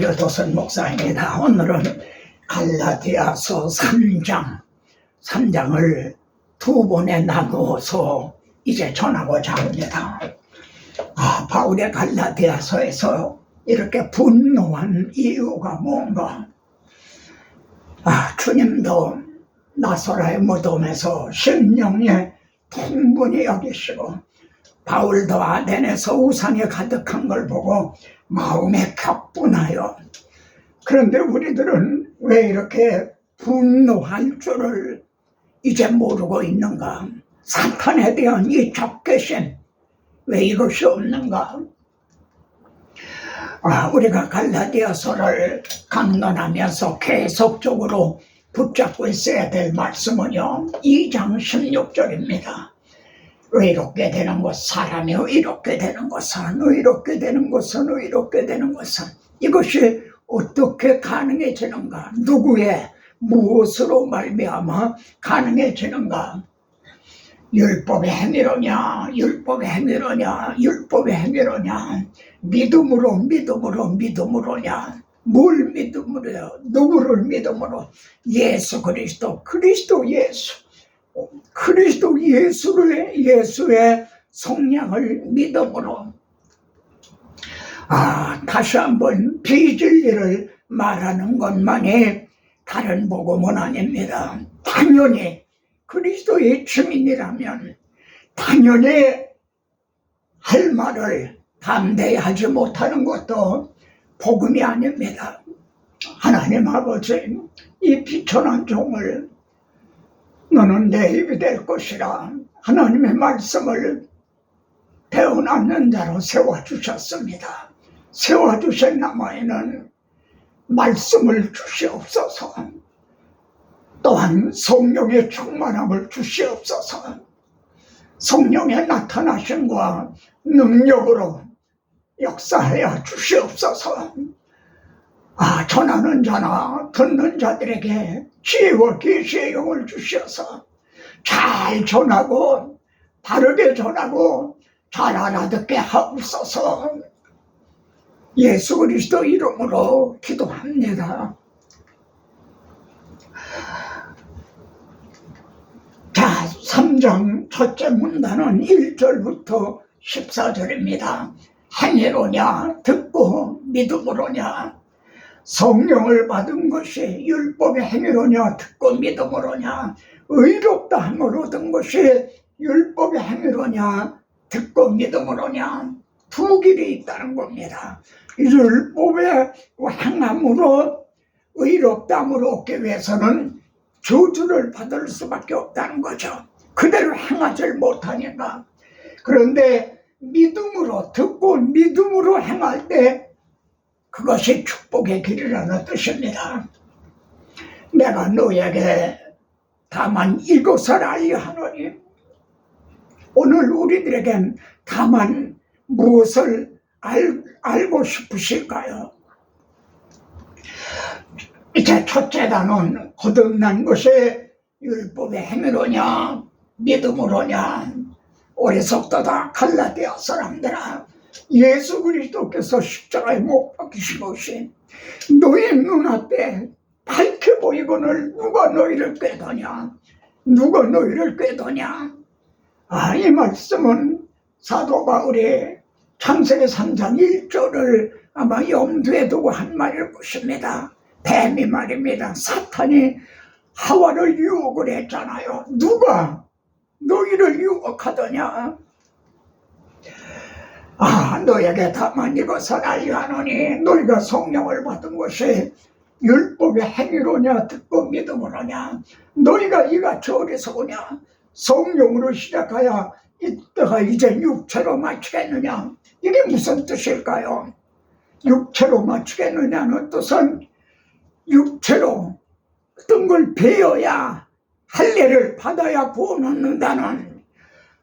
여도선 목사입니다. 오늘은 갈라디아서 3장을 두 번에 나누어서 이제 전하고자 합니다. 바울의 갈라디아서에서 이렇게 분노한 이유가 뭔가? 주님도 나사로의 무덤에서 심령에 충분히 여기시고, 바울도 아덴에서 우상이 가득한 걸 보고 마음에 격분하여, 그런데 우리들은 왜 이렇게 분노할 줄을 이제 모르고 있는가? 사탄에 대한 이 적개심, 왜 이것이 없는가? 우리가 갈라디아서를 강론하면서 계속적으로 붙잡고 있어야 될 말씀은요, 2장 16절입니다. 의롭게 되는 것, 사람이 의롭게 되는 것은, 의롭게 되는 것은, 의롭게 되는 것은, 이것이 어떻게 가능해지는가? 누구의 무엇으로 말미암아 가능해지는가? 율법의 행위로냐, 율법의 행위로냐, 율법의 행위로냐, 믿음으로냐, 뭘 믿음으로요? 누구를 믿음으로? 예수 그리스도, 예수의 성량을 믿음으로. 다시 한번 비진리를 말하는 것만이 다른 복음은 아닙니다. 당연히 그리스도의 증인이라면 당연히 할 말을 담대히 하지 못하는 것도 복음이 아닙니다. 하나님 아버지, 이 비천한 종을 너는 내 입이 될 것이라 하나님의 말씀을 태어났는 자로 세워주셨습니다. 세워주신 나머지는 말씀을 주시옵소서. 또한 성령의 충만함을 주시옵소서. 성령의 나타나심과 능력으로 역사하여 주시옵소서. 전하는 자나 듣는 자들에게 지혜와 계시의 영을 주셔서 잘 전하고 바르게 전하고 잘 알아듣게 하옵소서. 예수 그리스도 이름으로 기도합니다. 3장 첫째 문단은 1절부터 14절입니다. 행위로냐, 듣고 믿음으로냐, 성령을 받은 것이 율법의 행위로냐, 듣고 믿음으로냐, 의롭다 함을 얻은 것이 율법의 행위로냐, 듣고 믿음으로냐, 두 길이 있다는 겁니다. 율법의 행함으로 의롭다함을 얻기 위해서는 저주를 받을 수밖에 없다는 거죠. 그대로 행하지 못하니까. 그런데 믿음으로 듣고 믿음으로 행할 때 그것이 축복의 길이라는 뜻입니다. 내가 너에게 다만 이것을 알려 하노니, 오늘 우리들에겐 다만 무엇을 알고 싶으실까요? 이제 첫째 단은 거듭난 것이 율법의 행위로냐, 믿음으로냐. 어리석도다 갈라디아 사람들아, 예수 그리스도께서 십자가에 못 박히신 것이 너희 눈앞에 밝게 보이거늘 누가 너희를 꾀도냐, 누가 너희를 꾀도냐. 이 말씀은 사도 바울이 창세기 3장 1절을 아마 염두에 두고 한 말일 것입니다. 뱀이 말입니다. 사탄이 하와를 유혹을 했잖아요. 누가 너희를 유혹하더냐? 너에게 다만 이것을 알려 하노니, 너희가 성령을 받은 것이 율법의 행위로냐, 듣고 믿음으로냐. 너희가 이같이 어리석으냐? 성령으로 시작하여 이때가 이제 육체로 마치겠느냐? 이게 무슨 뜻일까요? 육체로 마치겠느냐는 뜻은 육체로 어떤 걸 배워야 할례를 받아야 구원 얻는다는,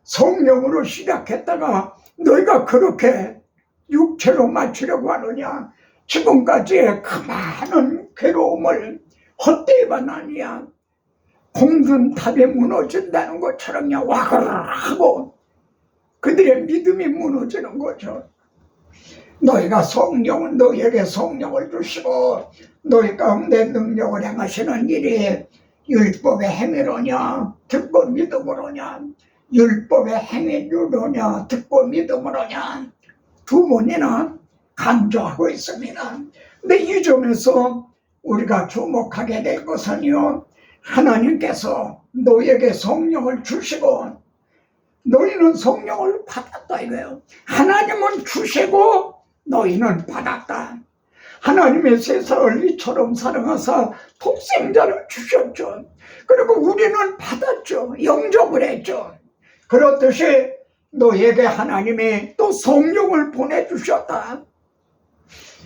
성령으로 시작했다가 너희가 그렇게 육체로 마치려고 하느냐? 지금까지의 그 많은 괴로움을 헛되이 받느냐? 공든탑이 무너진다는 것처럼 와그락 하고 그들의 믿음이 무너지는 거죠. 너희가 성령은 너희에게 성령을 주시고 너희 가운데 능력을 행하시는 일이 율법의 행위로냐 듣고 믿음으로냐, 율법의 행위로냐 듣고 믿음으로냐, 두 번이나 강조하고 있습니다. 근데 이 점에서 우리가 주목하게 될 것은요, 하나님께서 너희에게 성령을 주시고 너희는 성령을 받았다 이거예요. 하나님은 주시고 너희는 받았다. 하나님의 세상을 이처럼 사랑하사 독생자를 주셨죠. 그리고 우리는 받았죠. 영접을 했죠. 그렇듯이 너희에게 하나님이 또 성령을 보내주셨다.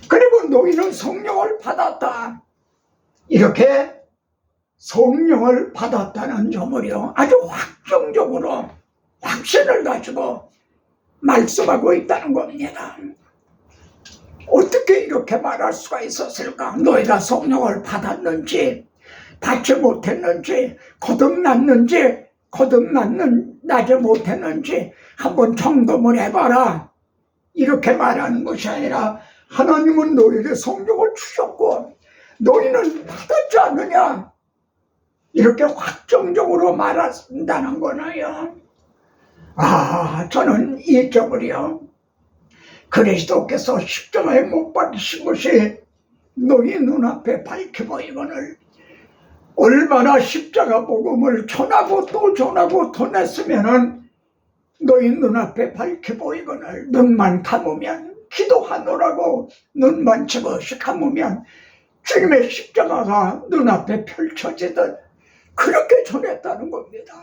그리고 너희는 성령을 받았다. 이렇게 성령을 받았다는 점을요, 아주 확정적으로 확신을 가지고 말씀하고 있다는 겁니다. 어떻게 이렇게 말할 수가 있었을까? 너희가 성령을 받았는지 받지 못했는지, 거듭났는지 거듭나지 못했는지 한번 점검을 해봐라. 이렇게 말하는 것이 아니라 하나님은 너희에게 성령을 주셨고 너희는 받았지 않느냐, 이렇게 확정적으로 말한다는 거나요. 저는 이 점을요, 그리스도께서 십자가에 못 박히신 것이 너희 눈앞에 밝혀 보이거늘 얼마나 십자가 복음을 전하고 또 전하고 전했으면은 너희 눈앞에 밝혀 보이거늘 눈만 감으면, 기도하노라고 눈만 집어시 감으면 주님의 십자가가 눈앞에 펼쳐지듯 그렇게 전했다는 겁니다.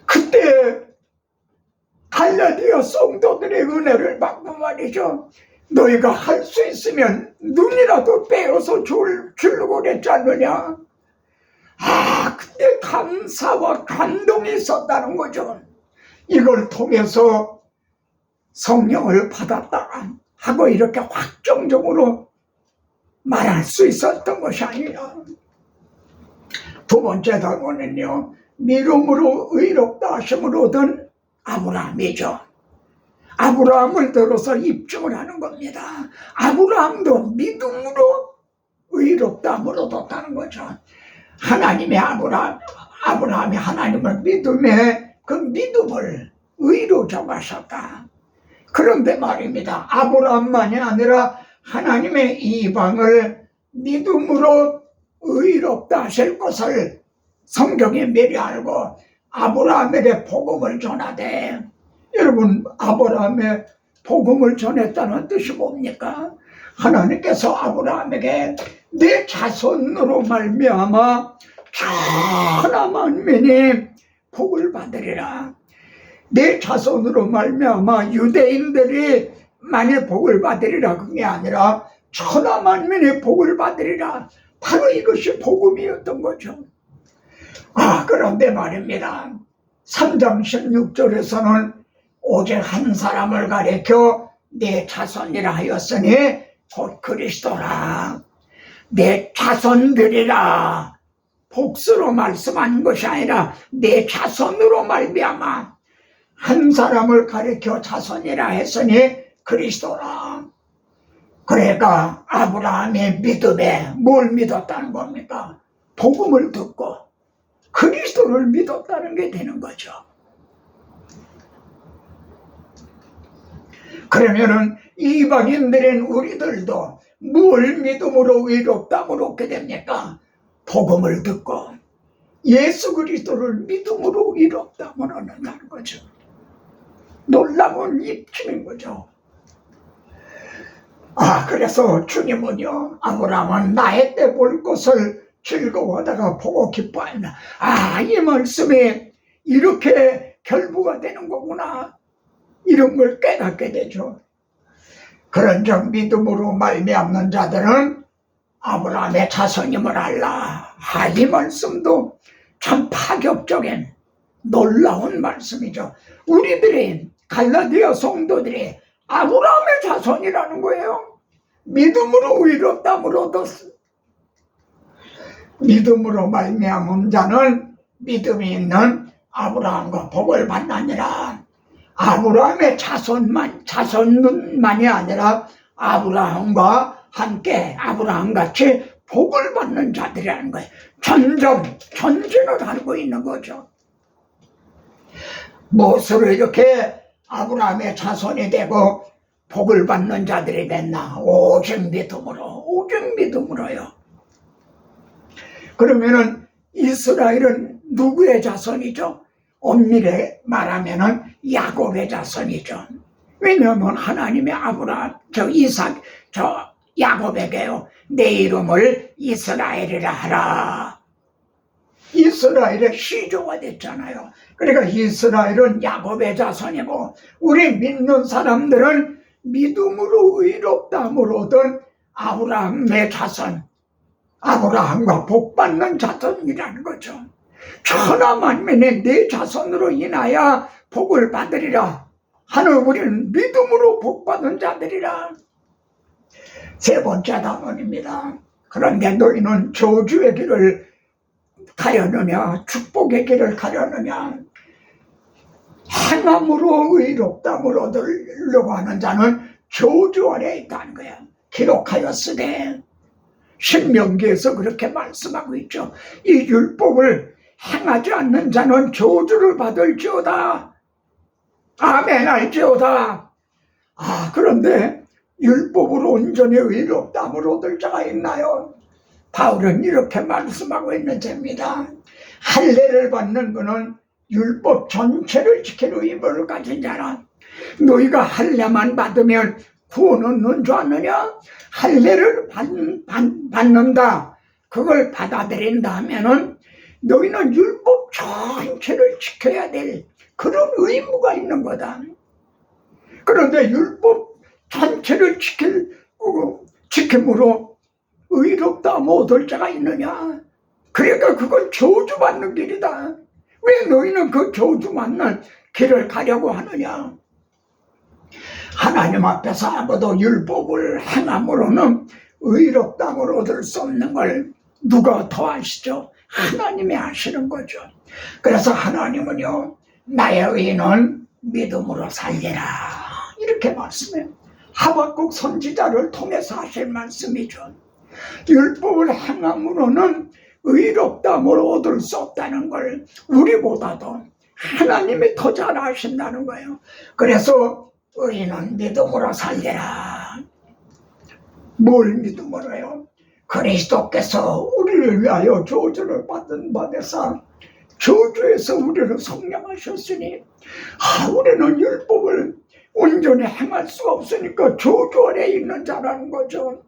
그때 갈라디아 성도들의 은혜를 받고 말이죠, 너희가 할 수 있으면 눈이라도 빼어서 주려고 그랬지 않느냐. 그때 감사와 감동이 있었다는 거죠. 이걸 통해서 성령을 받았다 하고 이렇게 확정적으로 말할 수 있었던 것이 아니라, 두 번째 단원은요, 믿음으로 의롭다 하심을 얻은 아브라함이죠. 아브라함을 들어서 입증을 하는 겁니다. 아브라함도 믿음으로 의롭다함을 얻었다는 거죠. 하나님의 아브라함이 하나님을 믿음에 그 믿음을 의로 정하셨다. 그런데 말입니다, 아브라함만이 아니라 하나님의 이방을 믿음으로 의롭다 하실 것을 성경이 미리 알고 아브라함에게 복음을 전하되, 여러분 아브라함의 복음을 전했다는 뜻이 뭡니까? 하나님께서 아브라함에게 내 자손으로 말미암아 천하 만민이 복을 받으리라. 내 자손으로 말미암아 유대인들이 만일 복을 받으리라, 그게 아니라 천하 만민이 복을 받으리라. 바로 이것이 복음이었던 거죠. 그런데 말입니다, 3장 16절에서는 오직 한 사람을 가리켜 내 자손이라 하였으니 곧 그리스도라. 내 자손들이라, 복수로 말씀한 것이 아니라 내 자손으로 말미암아 한 사람을 가리켜 자손이라 했으니 그리스도라. 그러니까 아브라함의 믿음에 뭘 믿었다는 겁니까? 복음을 듣고 그리스도를 믿었다는 게 되는 거죠. 그러면은 이방인들인 우리들도 뭘 믿음으로 의롭다함을 얻게 됩니까? 복음을 듣고 예수 그리스도를 믿음으로 의롭다함을 얻는다는 거죠. 놀라운 입증인 거죠. 그래서 주님은요, 아브라함은 나의 때 볼 것을 즐거워하다가 보고 기뻐한다. 이 말씀이 이렇게 결부가 되는 거구나, 이런 걸 깨닫게 되죠. 그런즉 믿음으로 말미암는 자들은 아브라함의 자손임을 알라. 이 말씀도 참 파격적인 놀라운 말씀이죠. 우리들이, 갈라디아 성도들이 아브라함의 자손이라는 거예요. 믿음으로 의롭다함을 얻었어. 믿음으로 말미암은 자는 믿음이 있는 아브라함과 복을 받나니라. 아브라함의 자손만이 아니라 아브라함과 함께 아브라함같이 복을 받는 자들이라는 거예요. 점점 전진을 하고 있는 거죠. 무엇으로 이렇게 아브라함의 자손이 되고 복을 받는 자들이 됐나? 오직 믿음으로요. 그러면은 이스라엘은 누구의 자손이죠? 엄밀히 말하면은 야곱의 자손이죠. 왜냐하면 하나님의 아브라함, 이삭, 야곱에게요, 내 이름을 이스라엘이라 하라. 이스라엘의 시조가 됐잖아요. 그러니까 이스라엘은 야곱의 자손이고, 우리 믿는 사람들은 믿음으로 의롭다함을 얻은 아브라함의 자손, 아브라함과 복받는 자손이라는 거죠. 천하만민의 내 자손으로 인하여 복을 받으리라 하는 우리는 믿음으로 복받은 자들이라. 세 번째 단원입니다. 그런데 너희는 저주의 길을 가려느냐 축복의 길을 가려느냐. 행함으로 의롭다함을 얻으려고 하는 자는 저주 아래에 있다는 거야. 기록하였으되, 신명기에서 그렇게 말씀하고 있죠. 이 율법을 행하지 않는 자는 저주를 받을지어다. 아멘 할지어다. 그런데 율법으로 온전히 의롭다함을 얻을 자가 있나요? 바울은 이렇게 말씀하고 있는 죄입니다. 할례를 받는 것은 율법 전체를 지킬 의무를 가진 자라. 너희가 할례만 받으면 구원 얻는 줄 아느냐? 할례를 받는다, 그걸 받아들인다 하면은 너희는 율법 전체를 지켜야 될 그런 의무가 있는 거다. 그런데 율법 전체를 지킴으로 의롭다함을 얻을 자가 있느냐? 그러니까 그건 저주받는 길이다. 왜 너희는 그 저주받는 길을 가려고 하느냐? 하나님 앞에서 아무도 율법을 행함으로는 의롭다함을 얻을 수 없는 걸 누가 더 아시죠? 하나님이 아시는 거죠. 그래서 하나님은요, 나의 의인은 믿음으로 살리라, 이렇게 말씀해요. 하박국 선지자를 통해서 하실 말씀이죠. 율법을 행함으로는 의롭다함을 얻을 수 없다는 걸 우리보다도 하나님이 더 잘 아신다는 거예요. 그래서 의인은 믿음으로 살리라. 뭘 믿음으로요? 그리스도께서 우리를 위하여 저주를 받은 바 되사 저주에서 우리를 성령하셨으니, 우리는 율법을 온전히 행할 수가 없으니까 저주 아래에 있는 자라는 거죠.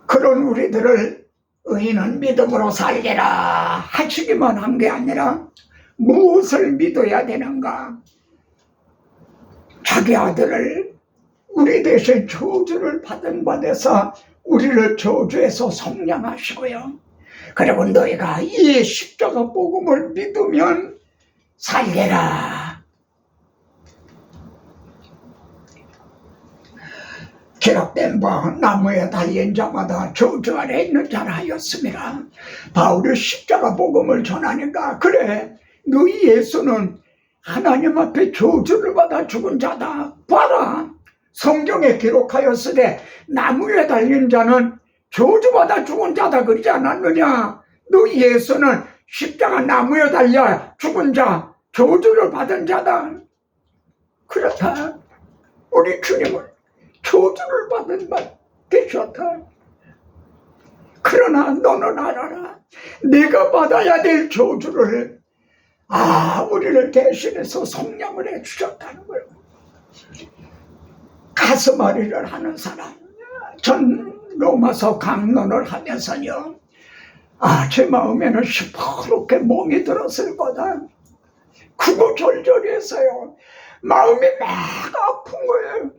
그런 우리들을 의인은 믿음으로 살리라 하시기만 한 게 아니라 무엇을 믿어야 되는가? 자기 아들을 우리 대신 저주를 받은 바 되사 우리를 저주에서 성량하시고요, 그리고 너희가 이 십자가 복음을 믿으면 살리라. 기록된 바 나무에 달린 자마다 저주 아래 있는 자라 하였습니다. 바울이 십자가 복음을 전하니까, 그래, 너희 예수는 하나님 앞에 저주를 받아 죽은 자다. 봐라, 성경에 기록하였으되 나무에 달린 자는 저주받아 죽은 자다 그러지 않았느냐? 너희 예수는 십자가 나무에 달려 죽은 자, 저주를 받은 자다. 그렇다. 우리 주님은 저주를 받은 바 되셨다. 그러나 너는 알아라, 내가 받아야 될 저주를 우리를 대신해서 성령을 해주셨다는 거예요. 가슴앓이를 하는 사람, 전 로마서 강론을 하면서요, 제 마음에는 시퍼렇게 멍이 들었을 거다. 구구절절해서요, 마음이 막 아픈 거예요.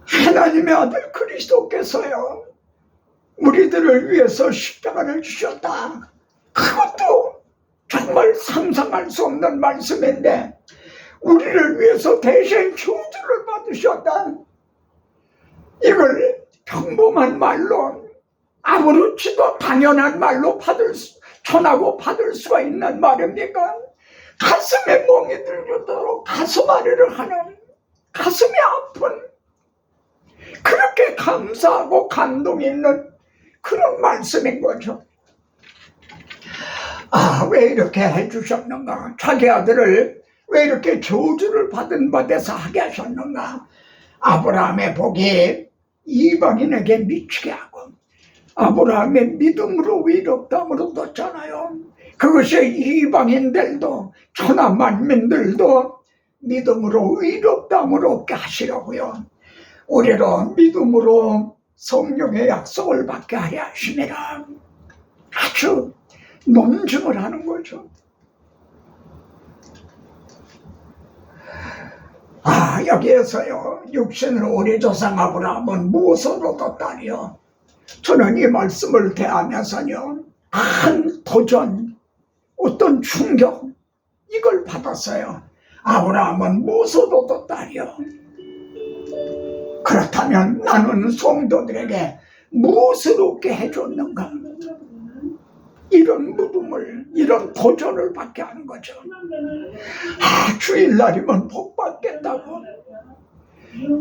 하나님의 아들 그리스도께서요, 우리들을 위해서 십자가를 주셨다. 그것도 정말 상상할 수 없는 말씀인데, 우리를 위해서 대신 저주를 받으셨다. 이걸 평범한 말로, 아무렇지도 당연한 말로 전하고 받을 수가 있는 말입니까? 가슴에 멍이 들도록 가슴앓이를 하는, 가슴이 아픈, 그렇게 감사하고 감동이 있는 그런 말씀인 거죠. 왜 이렇게 해주셨는가? 자기 아들을 왜 이렇게 저주를 받은 받아서 하게 하셨는가? 아브라함의 복이 이방인에게 미치게 하고 아브라함의 믿음으로 위롭담으로 뒀잖아요. 그것이 이방인들도 천하 만민들도 믿음으로 위롭담으로 얻게 하시려고요. 우리로 믿음으로 성령의 약속을 받게 하려 하심이라. 아주 논증을 하는 거죠. 여기에서요, 육신으로 우리 조상 아브라함은 무엇으로 뒀다니요? 저는 이 말씀을 대하면서요, 큰 도전, 어떤 충격, 이걸 받았어요. 아브라함은 무엇으로 뒀다니요? 그렇다면 나는 성도들에게 무엇을 얻게 해줬는가? 이런 물음을, 이런 도전을 받게 하는 거죠. 주일날이면 복 받겠다고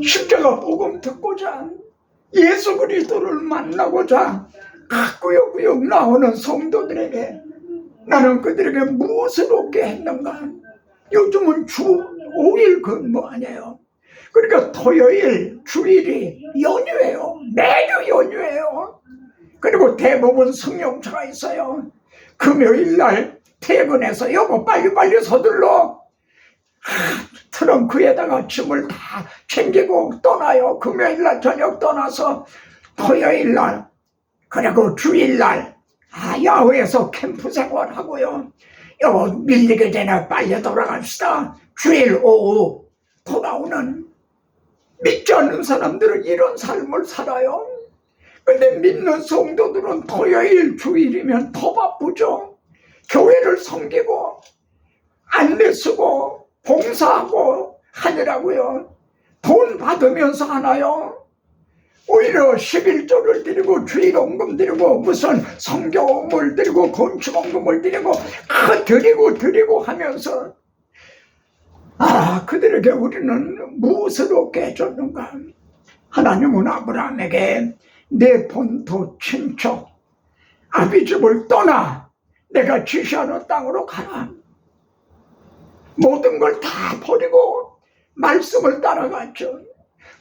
십자가 복음 듣고자 예수 그리스도를 만나고자 꾸역꾸역 나오는 성도들에게 나는 그들에게 무엇을 얻게 했는가? 요즘은 주 5일 근무 아니에요. 그러니까 토요일, 주일이 연휴예요. 매주 연휴예요. 그리고 대부분 승용차가 있어요. 금요일날 퇴근해서 여보 빨리빨리 서둘러. 트렁크에다가 짐을 다 챙기고 떠나요. 금요일날 저녁 떠나서 토요일날 그리고 주일날 야외에서 캠프 생활하고요. 여보 밀리기 전에 빨리 돌아갑시다. 주일 오후 돌아오는, 믿지 않는 사람들은 이런 삶을 살아요. 근데 믿는 성도들은 토요일, 주일이면 더 바쁘죠. 교회를 섬기고 안내 쓰고 봉사하고 하느라고요. 돈 받으면서 하나요? 오히려 11조를 드리고 주일원금 드리고 무슨 성교원금을 드리고 건축원금을 드리고 드리고 하면서 그들에게 우리는 무엇을 얻게 해줬는가? 하나님은 아브라함에게 내 본토 친척 아비집을 떠나 내가 지시하는 땅으로 가라. 모든 걸 다 버리고 말씀을 따라갔죠.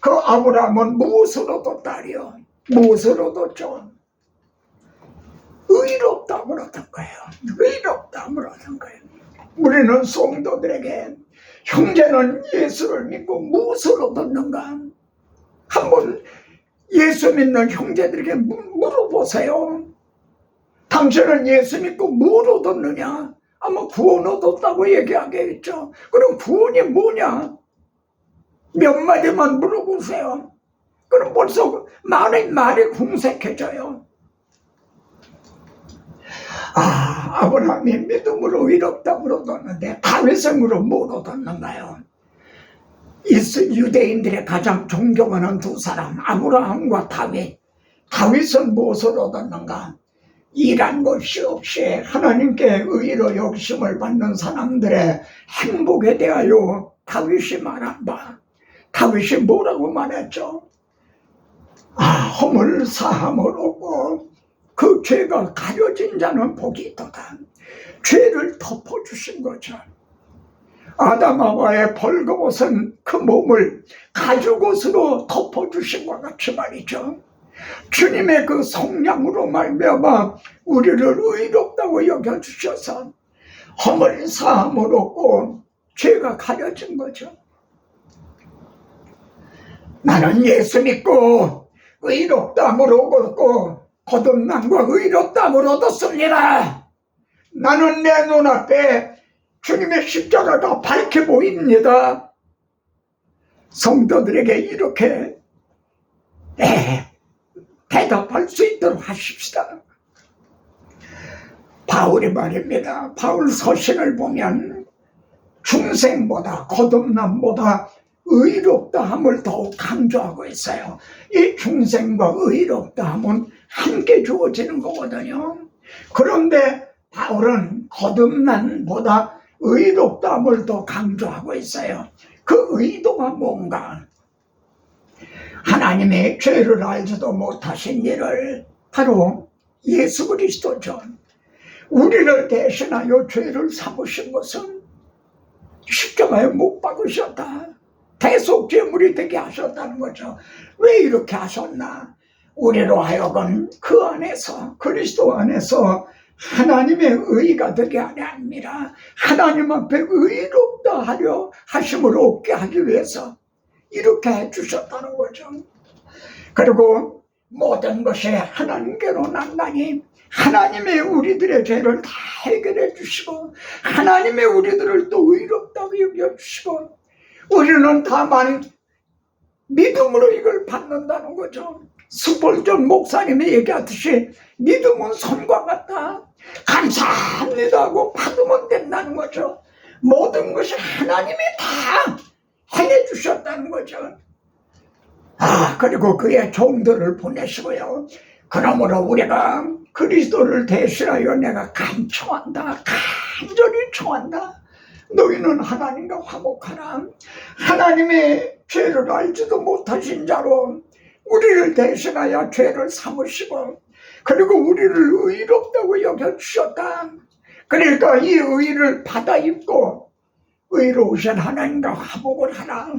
그 아브라함은 무엇으로 뒀다리요? 무엇으로 뒀죠? 의롭다함을 얻은 거예요. 의롭다함을 얻은 거예요. 우리는 성도들에게 형제는 예수를 믿고 무엇으로 얻었는가? 한번 예수 믿는 형제들에게 물어보세요. 당신은 예수 믿고 뭘 얻었느냐? 아마 구원 얻었다고 얘기하겠죠. 그럼 구원이 뭐냐? 몇 마디만 물어보세요. 그럼 벌써 말이 궁색해져요. 아브라함이 믿음으로 의롭다함을 얻었는데 다윗성으로 뭘 얻었는가요? 유대인들의 가장 존경하는 두 사람 아브라함과 다윗. 다윗은 무엇을 얻었는가? 일한 것이 없이 하나님께 의로 욕심을 받는 사람들의 행복에 대하여 다윗이 말한 바, 다윗이 뭐라고 말했죠? 허물 사함을 얻고 그 죄가 가려진 자는 복이 있도다. 죄를 덮어주신 거죠. 아담하와의 벌거벗은 그 몸을 가죽옷으로 덮어주신 것 같이 말이죠. 주님의 그 성량으로 말미암아 우리를 의롭다고 여겨주셔서 허물 사함을 얻고 죄가 가려진 거죠. 나는 예수 믿고 의롭다함을 얻었고 거듭남과 의롭다함을 얻었습니다. 나는 내 눈앞에 주님의 십자가가 밝게 보입니다. 성도들에게 이렇게 대답할 수 있도록 하십시다. 바울이 말입니다. 바울 서신을 보면 중생보다 거듭남보다 의롭다함을 더욱 강조하고 있어요. 이 중생과 의롭다함은 함께 주어지는 거거든요. 그런데 바울은 거듭남보다 의롭다함을 더 강조하고 있어요. 그 의도가 뭔가? 하나님의 죄를 알지도 못하신 이를 바로 예수 그리스도죠. 우리를 대신하여 죄를 삼으신 것은 십자가에 못 박으셨다. 대속죄물이 되게 하셨다는 거죠. 왜 이렇게 하셨나? 우리로 하여금 그 안에서, 그리스도 안에서 하나님의 의가 되게 하려 합니다. 하나님 앞에 의롭다 하려 하심을 얻게 하기 위해서 이렇게 해주셨다는 거죠. 그리고 모든 것이 하나님께로 난다니 하나님의 우리들의 죄를 다 해결해 주시고 하나님의 우리들을 또 의롭다고 여겨주시고 우리는 다만 믿음으로 이걸 받는다는 거죠. 스폴전 목사님이 얘기하듯이 믿음은 손과 같다. 감사합니다 하고 받으면 된다는 거죠. 모든 것이 하나님이 다 해주셨다는 거죠. 그리고 그의 종들을 보내시고요. 그러므로 우리가 그리스도를 대신하여 내가 간청한다. 간절히 청한다. 너희는 하나님과 화목하라. 하나님의 죄를 알지도 못하신 자로 우리를 대신하여 죄를 삼으시고 그리고 우리를 의롭다고 여겨주셨다. 그러니까 이 의를 받아 입고 의로우신 하나님과 화목을 하라.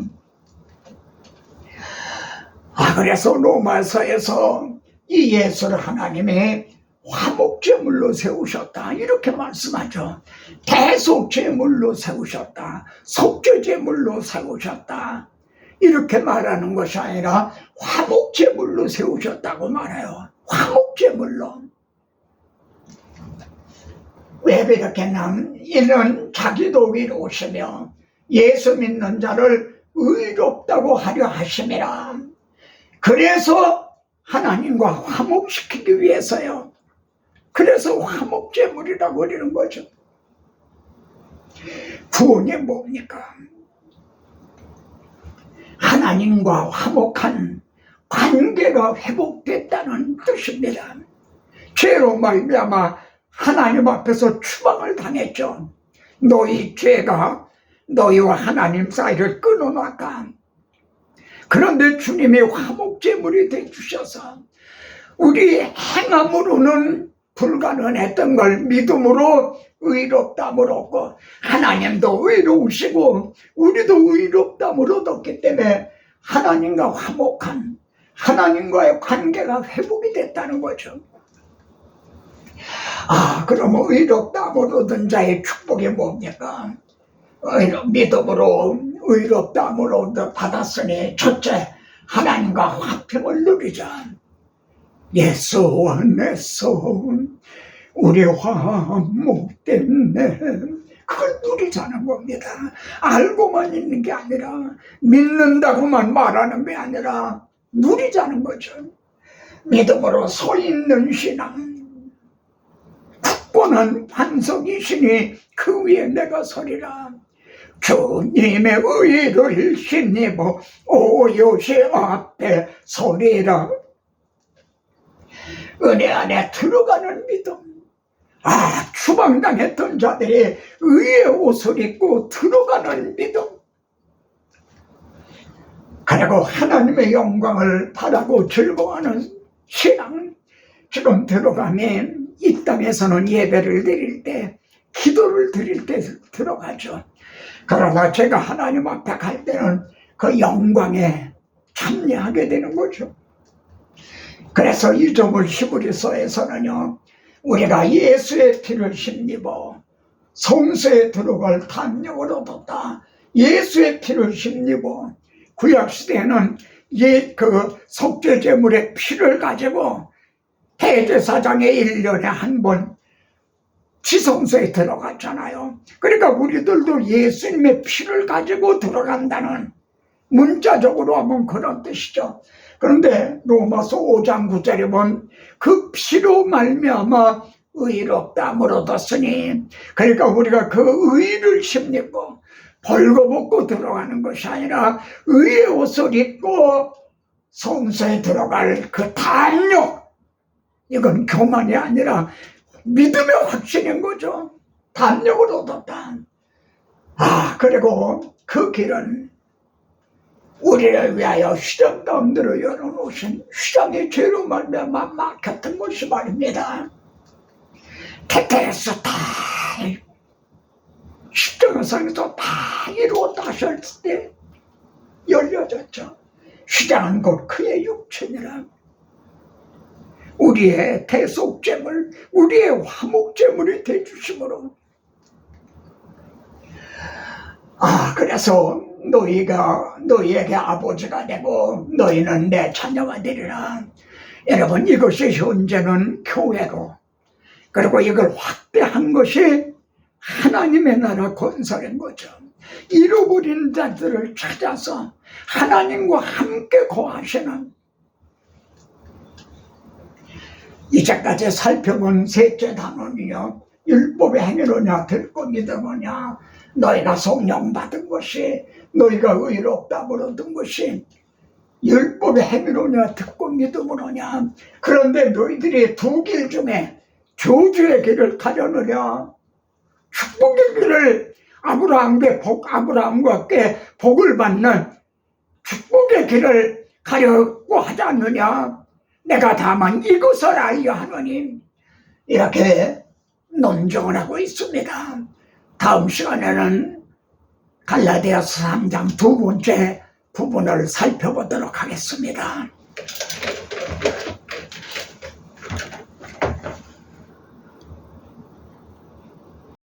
그래서 로마서에서 이 예수를 하나님의 화목제물로 세우셨다 이렇게 말씀하죠. 대속제물로 세우셨다. 속죄제물로 세우셨다. 이렇게 말하는 것이 아니라 화목제물로 세우셨다고 말해요. 화목제물로. 왜 그렇겠나? 이는 자기도 의로우시며 예수 믿는 자를 의롭다고 하려 하심이라. 그래서 하나님과 화목시키기 위해서요. 그래서 화목제물이라고 그러는 거죠. 구원이 뭡니까? 하나님과 화목한 관계가 회복됐다는 뜻입니다. 죄로 말미암아 하나님 앞에서 추방을 당했죠. 너희 죄가 너희와 하나님 사이를 끊어놨다. 그런데 주님이 화목제물이 되주셔서 우리 행함으로는 불가능했던 걸 믿음으로 의롭다함을 얻고 하나님도 의로우시고 우리도 의롭다함을 얻었기 때문에 하나님과 화목한 하나님과의 관계가 회복이 됐다는 거죠. 그러면 의롭다함을 얻은 자의 축복이 뭡니까? 믿음으로 의롭다함을 받았으니 첫째 하나님과 화평을 누리자. 예수 안에서 우리 화목됐네. 그걸 누리자는 겁니다. 알고만 있는 게 아니라 믿는다고만 말하는 게 아니라 누리자는 거죠. 믿음으로 서 있는 신앙. 굳건한 반석이시니 그 위에 내가 서리라. 주님의 의를 힘입어 오요시 앞에 서리라. 은혜 안에 들어가는 믿음. 추방당했던 자들이 의의 옷을 입고 들어가는 믿음. 그리고 하나님의 영광을 바라고 즐거워하는 신앙. 지금 들어가면 이 땅에서는 예배를 드릴 때 기도를 드릴 때 들어가죠. 그러나 제가 하나님 앞에 갈 때는 그 영광에 참여하게 되는 거죠. 그래서 이 점을 히브리서에서는요, 우리가 예수의 피를 힘입어 성소에 들어갈 담력을 얻었다. 예수의 피를 힘입어. 구약시대에는 그 속죄제물의 피를 가지고 대제사장의 1년에 한 번 지성소에 들어갔잖아요. 그러니까 우리들도 예수님의 피를 가지고 들어간다는, 문자적으로 하면 그런 뜻이죠. 그런데 로마서 5장 9절에 보면 그 피로 말미암아 의롭다함을 얻었으니, 그러니까 우리가 그 의를 힘입고 벌거벗고 들어가는 것이 아니라 의의 옷을 입고 성소에 들어갈 그 담력, 이건 교만이 아니라 믿음의 확신인 거죠. 담력을 얻었다. 그리고 그 길은 우리를 위하여 휘장 가운데로 열어놓으신 휘장의 죄로 말미암아 막혔던 것이 말입니다. 태태에서 다 십자가상에서 다 이루었다 하셨을 때 열려졌죠. 휘장은 곧 그의 육체니라. 우리의 대속제물, 우리의 화목제물이 되주심으로 그래서 너희에게 아버지가 되고 너희는 내 자녀가 되리라. 여러분, 이것이 현재는 교회고, 그리고 이걸 확대한 것이 하나님의 나라 건설인 거죠. 잃어버린 자들을 찾아서 하나님과 함께 거하시는, 이제까지 살펴본 셋째 단원이요, 율법의 행위로냐 듣고 믿으느냐. 너희가 성령 받은 것이, 너희가 의롭다고 얻은 것이 율법의 행위로냐 듣고 믿음으로냐. 그런데 너희들이 두 길 중에 저주의 길을 가려느냐, 축복의 길을, 아브라함과 함께 복을 받는 축복의 길을 가려고 하지 않느냐. 내가 다만 이것을 알려 하노니, 이렇게 논증을 하고 있습니다. 다음 시간에는 갈라디아서 3장 두 번째 부분을 살펴보도록 하겠습니다.